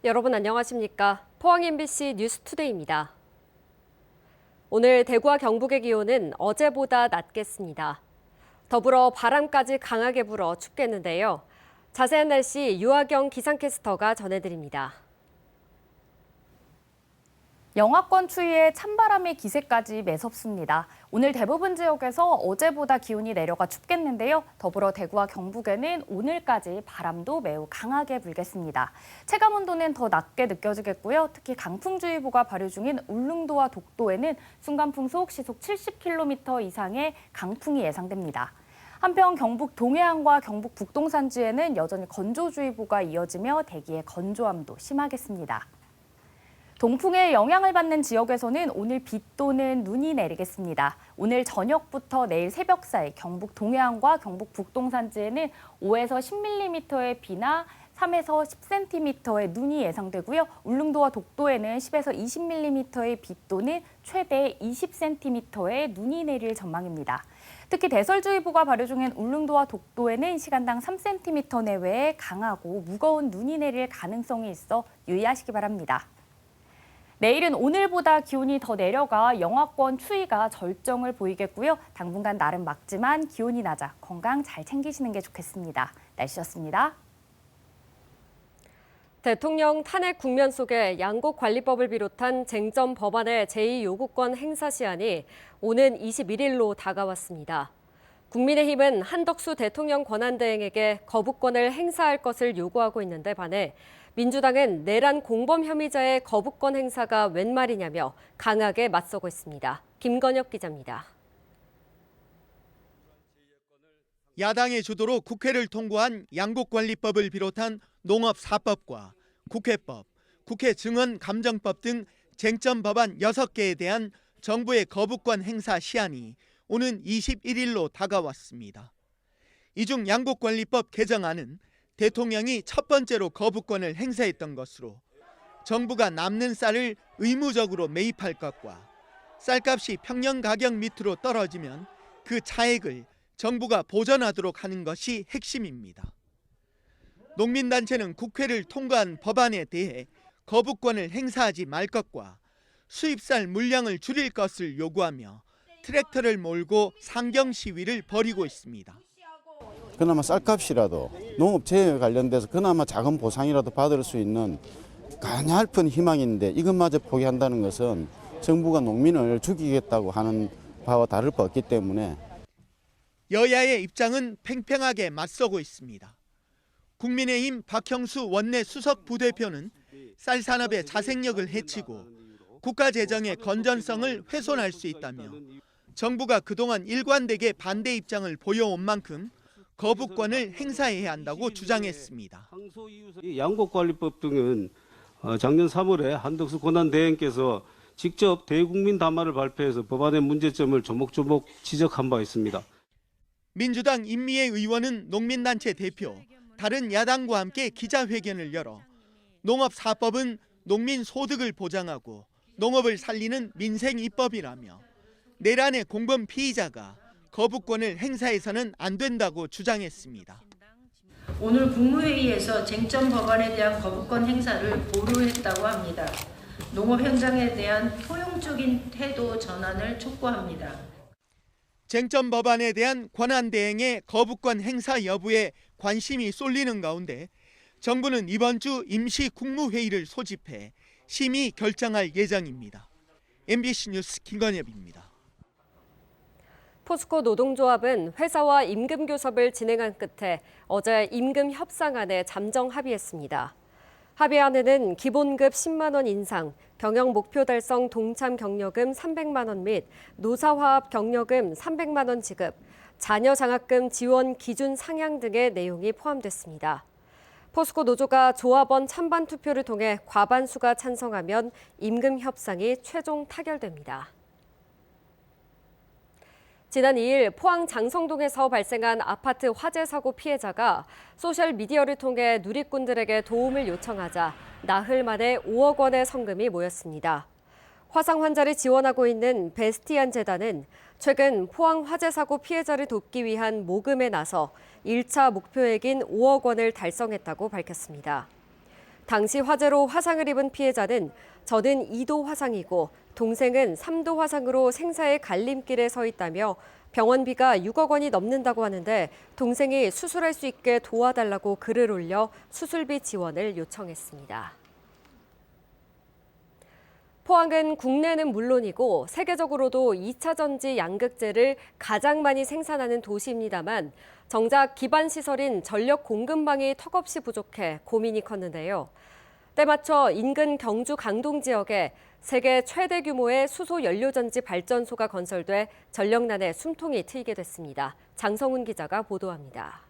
여러분 안녕하십니까? 포항 MBC 뉴스투데이입니다. 오늘 대구와 경북의 기온은 어제보다 낮겠습니다. 더불어 바람까지 강하게 불어 춥겠는데요. 자세한 날씨 유아경 기상캐스터가 전해드립니다. 영하권 추위에 찬바람의 기세까지 매섭습니다. 오늘 대부분 지역에서 어제보다 기온이 내려가 춥겠는데요. 더불어 대구와 경북에는 오늘까지 바람도 매우 강하게 불겠습니다. 체감온도는 더 낮게 느껴지겠고요. 특히 강풍주의보가 발효 중인 울릉도와 독도에는 순간풍속 시속 70km 이상의 강풍이 예상됩니다. 한편 경북 동해안과 경북 북동산지에는 여전히 건조주의보가 이어지며 대기의 건조함도 심하겠습니다. 동풍의 영향을 받는 지역에서는 오늘 비 또는 눈이 내리겠습니다. 오늘 저녁부터 내일 새벽 사이 경북 동해안과 경북 북동산지에는 5에서 10mm의 비나 3에서 10cm의 눈이 예상되고요. 울릉도와 독도에는 10에서 20mm의 비 또는 최대 20cm의 눈이 내릴 전망입니다. 특히 대설주의보가 발효 중인 울릉도와 독도에는 시간당 3cm 내외의 강하고 무거운 눈이 내릴 가능성이 있어 유의하시기 바랍니다. 내일은 오늘보다 기온이 더 내려가 영하권 추위가 절정을 보이겠고요. 당분간 나름 막지만 기온이 낮아 건강 잘 챙기시는 게 좋겠습니다. 날씨였습니다. 대통령 탄핵 국면 속에 양곡관리법을 비롯한 쟁점 법안의 제2요구권 행사 시한이 오는 21일로 다가왔습니다. 국민의힘은 한덕수 대통령 권한대행에게 거부권을 행사할 것을 요구하고 있는데 반해 민주당은 내란 공범 혐의자의 거부권 행사가 웬 말이냐며 강하게 맞서고 있습니다. 김건혁 기자입니다. 야당의 주도로 국회를 통과한 양곡관리법을 비롯한 농업4법과 국회법, 국회 증언감정법 등 쟁점 법안 6개에 대한 정부의 거부권 행사 시한이 오는 21일로 다가왔습니다. 이 중 양곡관리법 개정안은 대통령이 첫 번째로 거부권을 행사했던 것으로 정부가 남는 쌀을 의무적으로 매입할 것과 쌀값이 평년 가격 밑으로 떨어지면 그 차액을 정부가 보전하도록 하는 것이 핵심입니다. 농민단체는 국회를 통과한 법안에 대해 거부권을 행사하지 말 것과 수입쌀 물량을 줄일 것을 요구하며 트랙터를 몰고 상경 시위를 벌이고 있습니다. 그나마 쌀값이라도 농업재해에 관련돼서 그나마 작은 보상이라도 받을 수 있는 가냘픈 희망인데 이것마저 포기한다는 것은 정부가 농민을 죽이겠다고 하는 바와 다를 바 없기 때문에 여야의 입장은 팽팽하게 맞서고 있습니다. 국민의힘 박형수 원내 수석 부대표는 쌀 산업의 자생력을 해치고 국가 재정의 건전성을 훼손할 수 있다며 정부가 그동안 일관되게 반대 입장을 보여온 만큼 거부권을 행사해야 한다고 주장했습니다. 양곡관리법 등은 작년 3월에 한덕수 권한대행께서 직접 대국민 담화를 발표해서 법안의 문제점을 조목조목 지적한 바 있습니다. 민주당 임미애 의원은 농민단체 대표, 다른 야당과 함께 기자회견을 열어 농업4법은 농민 소득을 보장하고 농업을 살리는 민생 입법이라며 내란의 공범 피의자가 거부권을 행사해서는 안 된다고 주장했습니다. 오늘 국무회의에서 쟁점 법안에 대한 거부권 행사를 보류했다고 합니다. 농업 현장에 대한 포용적인 태도 전환을 촉구합니다. 쟁점 법안에 대한 권한대행의 거부권 행사 여부에 관심이 쏠리는 가운데 정부는 이번 주 임시 국무회의를 소집해 심의 결정할 예정입니다. MBC 뉴스 김건엽입니다. 포스코 노동조합은 회사와 임금 교섭을 진행한 끝에 어제 임금 협상안에 잠정 합의했습니다. 합의안에는 기본급 10만 원 인상, 경영 목표 달성 동참 격려금 300만 원 및 노사화합 격려금 300만 원 지급, 자녀 장학금 지원 기준 상향 등의 내용이 포함됐습니다. 포스코 노조가 조합원 찬반 투표를 통해 과반수가 찬성하면 임금 협상이 최종 타결됩니다. 지난 2일 포항 장성동에서 발생한 아파트 화재 사고 피해자가 소셜미디어를 통해 누리꾼들에게 도움을 요청하자 나흘 만에 5억 원의 성금이 모였습니다. 화상 환자를 지원하고 있는 베스티안 재단은 최근 포항 화재 사고 피해자를 돕기 위한 모금에 나서 1차 목표액인 5억 원을 달성했다고 밝혔습니다. 당시 화재로 화상을 입은 피해자는 저는 2도 화상이고 동생은 3도 화상으로 생사의 갈림길에 서 있다며 병원비가 6억 원이 넘는다고 하는데 동생이 수술할 수 있게 도와달라고 글을 올려 수술비 지원을 요청했습니다. 포항은 국내는 물론이고 세계적으로도 2차 전지 양극재를 가장 많이 생산하는 도시입니다만 정작 기반 시설인 전력 공급망이 턱없이 부족해 고민이 컸는데요. 때맞춰 인근 경주 강동 지역에 세계 최대 규모의 수소 연료전지 발전소가 건설돼 전력난에 숨통이 트이게 됐습니다. 장성훈 기자가 보도합니다.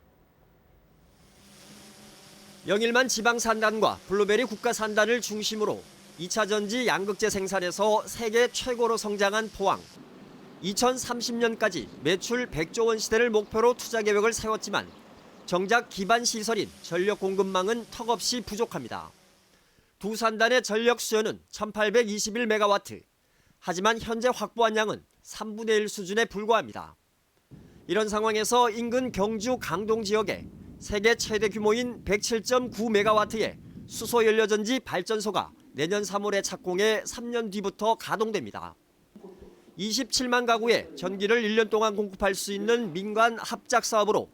영일만 지방산단과 블루베리 국가산단을 중심으로 2차 전지 양극재 생산에서 세계 최고로 성장한 포항. 2030년까지 매출 100조 원 시대를 목표로 투자 계획을 세웠지만 정작 기반 시설인 전력 공급망은 턱없이 부족합니다. 두 산단의 전력 수요는 1821메가와트. 하지만 현재 확보한 양은 3분의 1 수준에 불과합니다. 이런 상황에서 인근 경주 강동 지역에 세계 최대 규모인 107.9메가와트의 수소 연료전지 발전소가 내년 3월에 착공해 3년 뒤부터 가동됩니다. 27만 가구에 전기를 1년 동안 공급할 수 있는 민간 합작 사업으로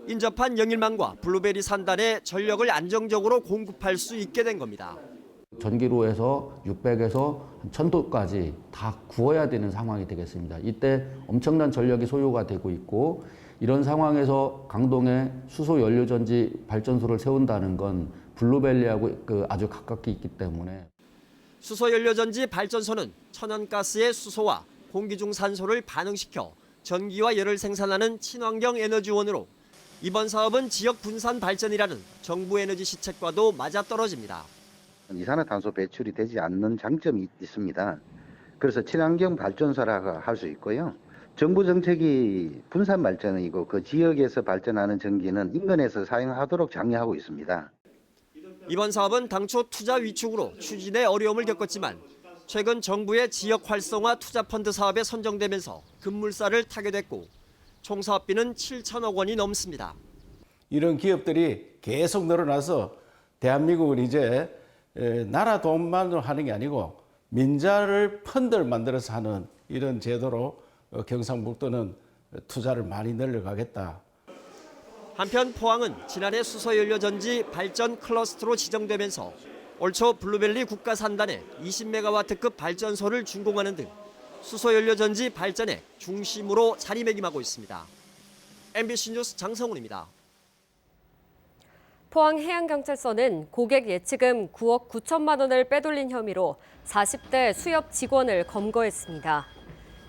인접한 영일만과 블루베리 산단에 전력을 안정적으로 공급할 수 있게 된 겁니다. 전기로에서 600에서 1000도까지 다 구워야 되는 상황이 되겠습니다. 이때 엄청난 전력이 소요가 되고 있고 이런 상황에서 강동에 수소 연료전지 발전소를 세운다는 건 블루밸리하고 아주 가깝게 있기 때문에 수소 연료전지 발전소는 천연가스의 수소와 공기 중 산소를 반응시켜 전기와 열을 생산하는 친환경 에너지원으로 이번 사업은 지역 분산 발전이라는 정부 에너지 시책과도 맞아떨어집니다. 이산화탄소 배출이 되지 않는 장점이 있습니다. 그래서 친환경 발전소라고 할 수 있고요. 정부 정책이 분산 발전이고 그 지역에서 발전하는 전기는 인근에서 사용하도록 장려하고 있습니다. 이번 사업은 당초 투자 위축으로 추진에 어려움을 겪었지만 최근 정부의 지역 활성화 투자 펀드 사업에 선정되면서 급물살을 타게 됐고 총 사업비는 7천억 원이 넘습니다. 이런 기업들이 계속 늘어나서 대한민국은 이제 나라 돈만으로 하는 게 아니고 민자를 펀드를 만들어서 하는 이런 제도로 경상북도는 투자를 많이 늘려가겠다. 한편 포항은 지난해 수소연료전지 발전 클러스터로 지정되면서 올 초 블루벨리 국가산단에 20메가와트급 발전소를 준공하는 등 수소연료전지 발전의 중심으로 자리매김하고 있습니다. MBC 뉴스 장성훈입니다. 포항해양경찰서는 고객 예치금 9억 9천만 원을 빼돌린 혐의로 40대 수협 직원을 검거했습니다.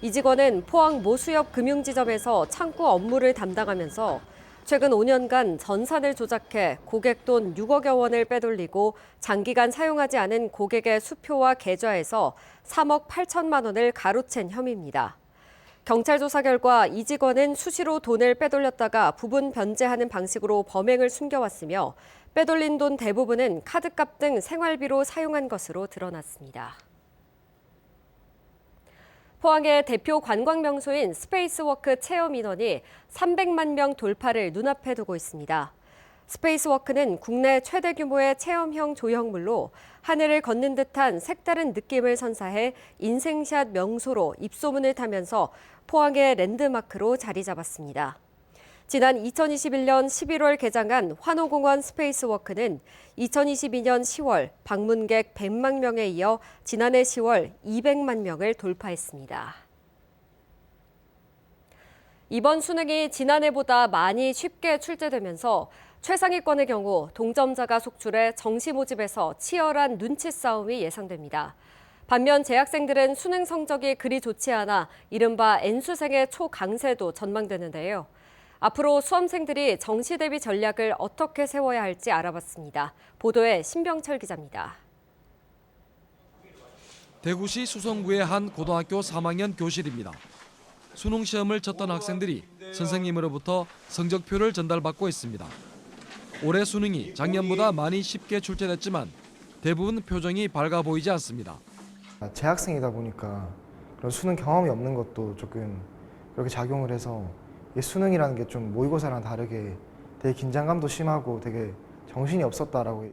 이 직원은 포항 모 수협 금융지점에서 창구 업무를 담당하면서 최근 5년간 전산을 조작해 고객 돈 6억여 원을 빼돌리고 장기간 사용하지 않은 고객의 수표와 계좌에서 3억 8천만 원을 가로챈 혐의입니다. 경찰 조사 결과 이 직원은 수시로 돈을 빼돌렸다가 부분 변제하는 방식으로 범행을 숨겨왔으며 빼돌린 돈 대부분은 카드값 등 생활비로 사용한 것으로 드러났습니다. 포항의 대표 관광 명소인 스페이스워크 체험 인원이 300만 명 돌파를 눈앞에 두고 있습니다. 스페이스워크는 국내 최대 규모의 체험형 조형물로 하늘을 걷는 듯한 색다른 느낌을 선사해 인생샷 명소로 입소문을 타면서 포항의 랜드마크로 자리 잡았습니다. 지난 2021년 11월 개장한 환호공원 스페이스워크는 2022년 10월 방문객 100만 명에 이어 지난해 10월 200만 명을 돌파했습니다. 이번 수능이 지난해보다 많이 쉽게 출제되면서 최상위권의 경우 동점자가 속출해 정시 모집에서 치열한 눈치 싸움이 예상됩니다. 반면 재학생들은 수능 성적이 그리 좋지 않아 이른바 N수생의 초강세도 전망되는데요. 앞으로 수험생들이 정시 대비 전략을 어떻게 세워야 할지 알아봤습니다. 보도에 신병철 기자입니다. 대구시 수성구의 한 고등학교 3학년 교실입니다. 수능 시험을 쳤던 학생들이 선생님으로부터 성적표를 전달받고 있습니다. 올해 수능이 작년보다 많이 쉽게 출제됐지만 대부분 표정이 밝아 보이지 않습니다. 재학생이다 보니까 그런 수능 경험이 없는 것도 조금 그렇게 작용을 해서 수능이라는 게 좀 모의고사랑 다르게 되게 긴장감도 심하고 되게 정신이 없었다라고.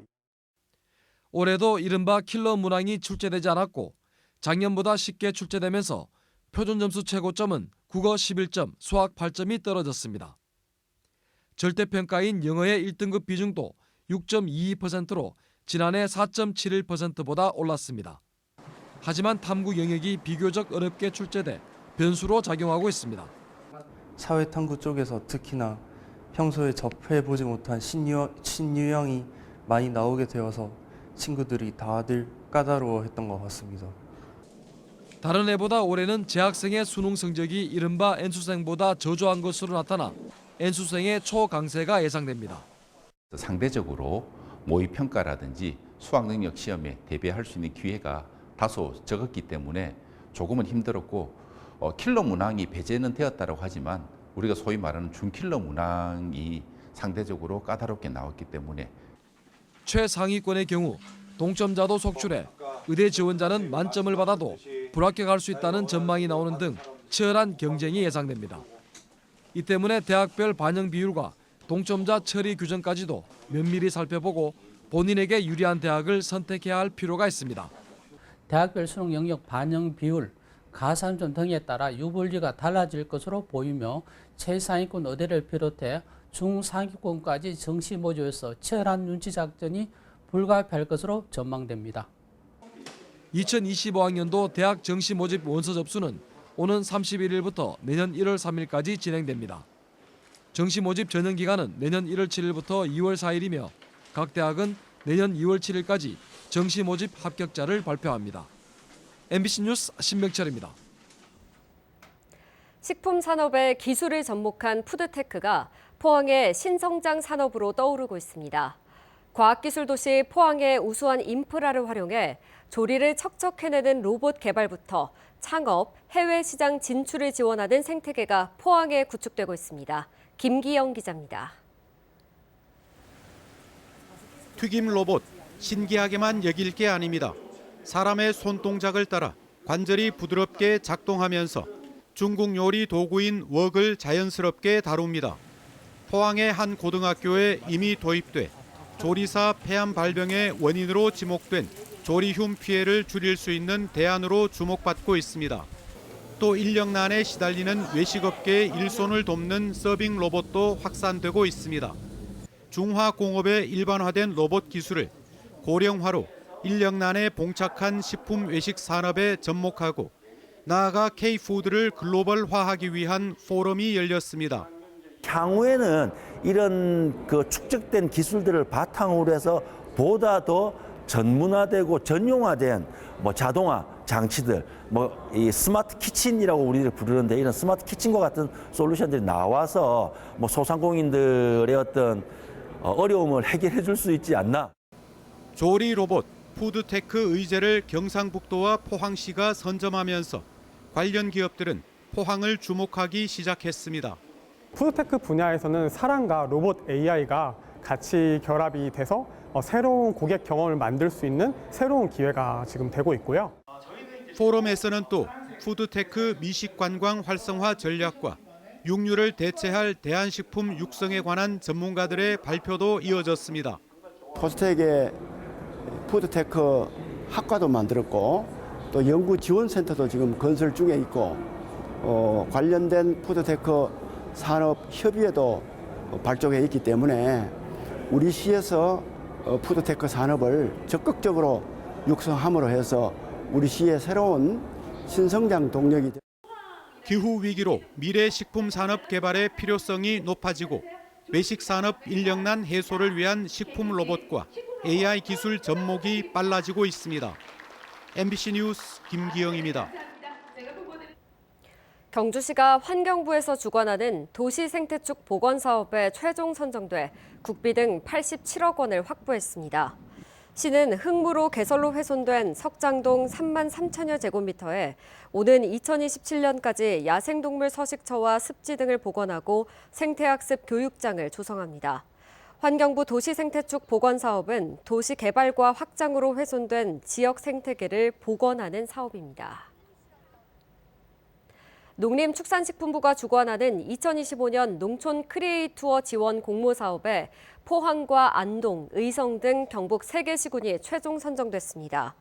올해도 이른바 킬러 문항이 출제되지 않았고 작년보다 쉽게 출제되면서 표준 점수 최고점은 국어 11점, 수학 8점이 떨어졌습니다. 절대평가인 영어의 1등급 비중도 6.22%로 지난해 4.71%보다 올랐습니다. 하지만 탐구 영역이 비교적 어렵게 출제돼 변수로 작용하고 있습니다. 사회탐구 쪽에서 특히나 평소에 접해보지 못한 신유형이 많이 나오게 되어서 친구들이 다들 까다로워했던 것 같습니다. 다른 해보다 올해는 재학생의 수능 성적이 이른바 N수생보다 저조한 것으로 나타나 N수생의 초강세가 예상됩니다. 상대적으로 모의평가라든지 수학능력 시험에 대비할 수 있는 기회가 다소 적었기 때문에 조금은 힘들었고 킬러 문항이 배제는 되었다고 하지만 우리가 소위 말하는 준킬러 문항이 상대적으로 까다롭게 나왔기 때문에 최상위권의 경우 동점자도 속출해 의대 지원자는 만점을 받아도 불합격할 수 있다는 전망이 나오는 등 치열한 경쟁이 예상됩니다. 이 때문에 대학별 반영 비율과 동점자 처리 규정까지도 면밀히 살펴보고 본인에게 유리한 대학을 선택해야 할 필요가 있습니다. 대학별 수능 영역 반영 비율, 가산점 등에 따라 유불리가 달라질 것으로 보이며 최상위권 의대를 비롯해 중상위권까지 정시 모집에서 치열한 눈치 작전이 불가피할 것으로 전망됩니다. 2025학년도 대학 정시 모집 원서 접수는 오는 31일부터 내년 1월 3일까지 진행됩니다. 정시 모집 전형 기간은 내년 1월 7일부터 2월 4일이며 각 대학은 내년 2월 7일까지 정시 모집 합격자를 발표합니다. MBC 뉴스 신명철입니다. 식품 산업의 기술을 접목한 푸드테크가 포항의 신성장 산업으로 떠오르고 있습니다. 과학기술 도시 포항의 우수한 인프라를 활용해 조리를 척척해내는 로봇 개발부터 창업, 해외 시장 진출을 지원하는 생태계가 포항에 구축되고 있습니다. 김기영 기자입니다. 튀김 로봇, 신기하게만 여길 게 아닙니다. 사람의 손동작을 따라 관절이 부드럽게 작동하면서 중국 요리 도구인 웍을 자연스럽게 다룹니다. 포항의 한 고등학교에 이미 도입돼 조리사 폐암 발병의 원인으로 지목된 조리흉 피해를 줄일 수 있는 대안으로 주목받고 있습니다. 또 인력난에 시달리는 외식업계의 일손을 돕는 서빙 로봇도 확산되고 있습니다. 중화공업의 일반화된 로봇 기술을 고령화로 인력난에 봉착한 식품 외식 산업에 접목하고 나아가 K푸드를 글로벌화하기 위한 포럼이 열렸습니다. 향후에는 이런 축적된 기술들을 바탕으로 해서 보다 더 전문화되고 전용화된 자동화 장치들, 이 스마트 키친이라고 우리를 부르는데 이런 스마트 키친과 같은 솔루션들이 나와서 소상공인들의 어떤 어려움을 해결해 줄 수 있지 않나. 조리 로봇, 푸드테크 의제를 경상북도와 포항시가 선점하면서 관련 기업들은 포항을 주목하기 시작했습니다. 푸드테크 분야에서는 사람과 로봇 AI가 같이 결합이 돼서 새로운 고객 경험을 만들 수 있는 새로운 기회가 지금 되고 있고요. 포럼에서는 또 푸드테크 미식관광 활성화 전략과 육류를 대체할 대한식품 육성에 관한 전문가들의 발표도 이어졌습니다. 포스텍의 푸드테크 학과도 만들었고 또 연구지원센터도 지금 건설 중에 있고 관련된 푸드테크 산업협의회도 발족해 있기 때문에 우리 시에서 푸드테크 산업을 적극적으로 육성함으로 해서 우리 시의 새로운 신성장 동력이 됩니다. 기후 위기로 미래 식품 산업 개발의 필요성이 높아지고 외식 산업 인력난 해소를 위한 식품 로봇과 AI 기술 접목이 빨라지고 있습니다. MBC 뉴스 김기영입니다. 경주시가 환경부에서 주관하는 도시생태축 복원 사업에 최종 선정돼 국비 등 87억 원을 확보했습니다. 시는 흙무로 개설로 훼손된 석장동 3만 3천여 제곱미터에 오는 2027년까지 야생동물 서식처와 습지 등을 복원하고 생태학습 교육장을 조성합니다. 환경부 도시생태축 복원 사업은 도시 개발과 확장으로 훼손된 지역 생태계를 복원하는 사업입니다. 농림축산식품부가 주관하는 2025년 농촌 크리에이투어 지원 공모 사업에 포항과 안동, 의성 등 경북 3개 시군이 최종 선정됐습니다.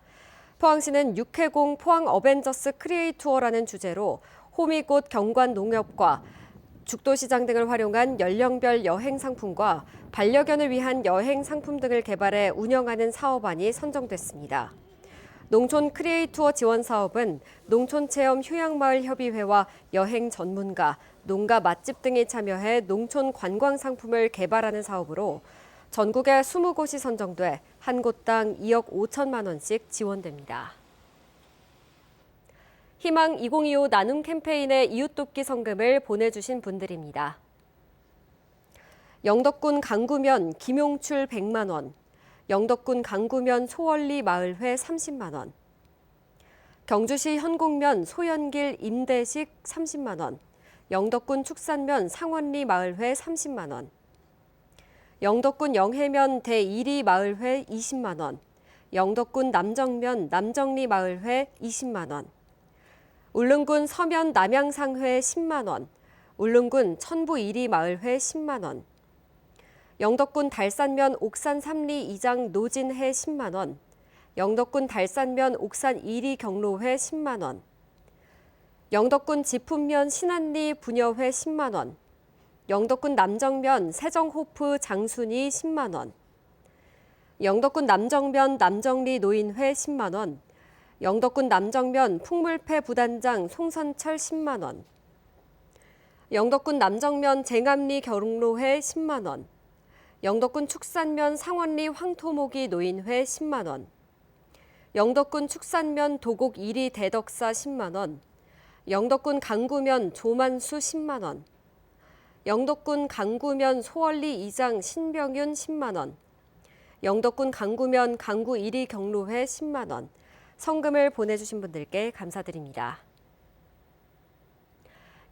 포항시는 육해공 포항 어벤져스 크리에이투어라는 주제로 호미곶 경관 농협과 죽도시장 등을 활용한 연령별 여행 상품과 반려견을 위한 여행 상품 등을 개발해 운영하는 사업안이 선정됐습니다. 농촌 크리에이투어 지원 사업은 농촌체험 휴양마을협의회와 여행 전문가, 농가 맛집 등이 참여해 농촌 관광 상품을 개발하는 사업으로 전국에 20곳이 선정돼 한 곳당 2억 5천만 원씩 지원됩니다. 희망 2025 나눔 캠페인의 이웃돕기 성금을 보내주신 분들입니다. 영덕군 강구면 김용출 100만 원, 영덕군 강구면 소월리 마을회 30만 원, 경주시 현곡면 소연길 임대식 30만 원, 영덕군 축산면 상원리 마을회 30만 원, 영덕군 영해면 대이리 마을회 20만 원, 영덕군 남정면 남정리 마을회 20만 원, 울릉군 서면 남양상회 10만 원, 울릉군 천부 이리 마을회 10만 원, 영덕군 달산면 옥산 3리 이장 노진회 10만 원, 영덕군 달산면 옥산 2리 경로회 10만 원, 영덕군 지품면 신안리 부녀회 10만 원, 영덕군 남정면 세정호프 장순이 10만 원, 영덕군 남정면 남정리 노인회 10만 원, 영덕군 남정면 풍물패 부단장 송선철 10만 원, 영덕군 남정면 쟁암리 경로회 10만 원, 영덕군 축산면 상원리 황토모기 노인회 10만 원, 영덕군 축산면 도곡 1리 대덕사 10만 원, 영덕군 강구면 조만수 10만 원, 영덕군 강구면 소월리 이장 신병윤 10만 원, 영덕군 강구면 강구 1리 경로회 10만 원, 성금을 보내주신 분들께 감사드립니다.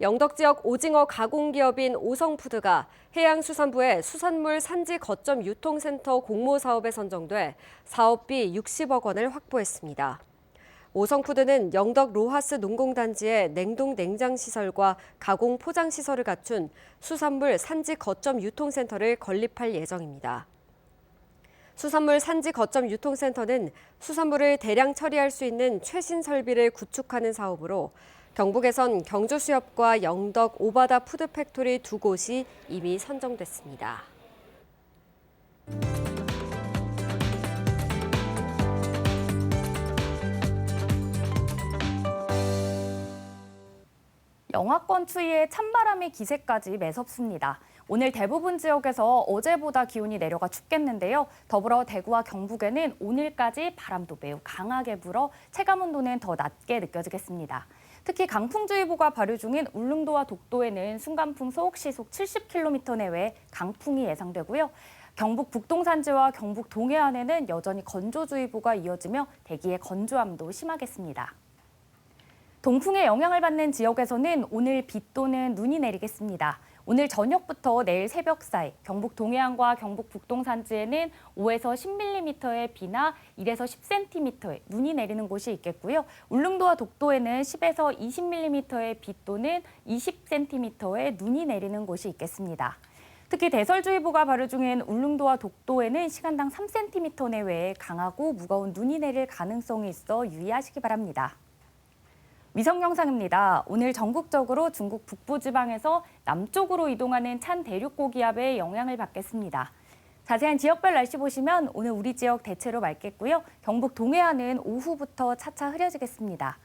영덕 지역 오징어 가공기업인 오성푸드가 해양수산부의 수산물 산지 거점 유통센터 공모 사업에 선정돼 사업비 60억 원을 확보했습니다. 오성푸드는 영덕 로하스 농공단지에 냉동 냉장시설과 가공 포장시설을 갖춘 수산물 산지 거점 유통센터를 건립할 예정입니다. 수산물 산지 거점 유통센터는 수산물을 대량 처리할 수 있는 최신 설비를 구축하는 사업으로 경북에선 경주수협과 영덕 오바다 푸드팩토리 2곳이 이미 선정됐습니다. 영하권 추위에 찬바람의 기세까지 매섭습니다. 오늘 대부분 지역에서 어제보다 기온이 내려가 춥겠는데요. 더불어 대구와 경북에는 오늘까지 바람도 매우 강하게 불어 체감온도는 더 낮게 느껴지겠습니다. 특히 강풍주의보가 발효 중인 울릉도와 독도에는 순간풍속 시속 70km 내외 강풍이 예상되고요. 경북 북동산지와 경북 동해안에는 여전히 건조주의보가 이어지며 대기의 건조함도 심하겠습니다. 동풍의 영향을 받는 지역에서는 오늘 비 또는 눈이 내리겠습니다. 오늘 저녁부터 내일 새벽 사이 경북 동해안과 경북 북동산지에는 5에서 10mm의 비나 1에서 10cm의 눈이 내리는 곳이 있겠고요. 울릉도와 독도에는 10에서 20mm의 비 또는 20cm의 눈이 내리는 곳이 있겠습니다. 특히 대설주의보가 발효 중인 울릉도와 독도에는 시간당 3cm 내외의 강하고 무거운 눈이 내릴 가능성이 있어 유의하시기 바랍니다. 위성 영상입니다. 오늘 전국적으로 중국 북부지방에서 남쪽으로 이동하는 찬 대륙 고기압의 영향을 받겠습니다. 자세한 지역별 날씨 보시면 오늘 우리 지역 대체로 맑겠고요. 경북 동해안은 오후부터 차차 흐려지겠습니다.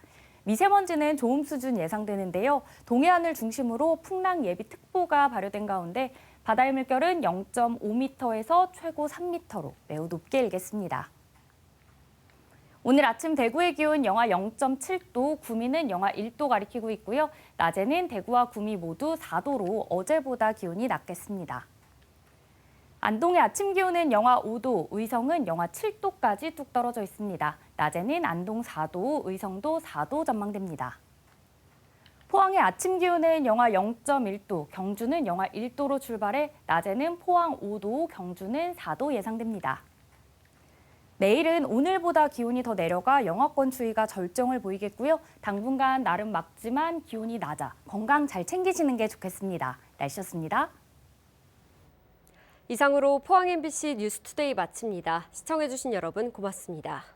미세먼지는 좋음 수준 예상되는데요. 동해안을 중심으로 풍랑 예비특보가 발효된 가운데 바다의 물결은 0.5m에서 최고 3m로 매우 높게 일겠습니다. 오늘 아침 대구의 기온 영하 0.7도, 구미는 영하 1도 가리키고 있고요. 낮에는 대구와 구미 모두 4도로 어제보다 기온이 낮겠습니다. 안동의 아침 기온은 영하 5도, 의성은 영하 7도까지 뚝 떨어져 있습니다. 낮에는 안동 4도, 의성도 4도 전망됩니다. 포항의 아침 기온은 영하 0.1도, 경주는 영하 1도로 출발해 낮에는 포항 5도, 경주는 4도 예상됩니다. 내일은 오늘보다 기온이 더 내려가 영하권 추위가 절정을 보이겠고요. 당분간 나름 맑지만 기온이 낮아 건강 잘 챙기시는 게 좋겠습니다. 날씨였습니다. 이상으로 포항 MBC 뉴스투데이 마칩니다. 시청해주신 여러분 고맙습니다.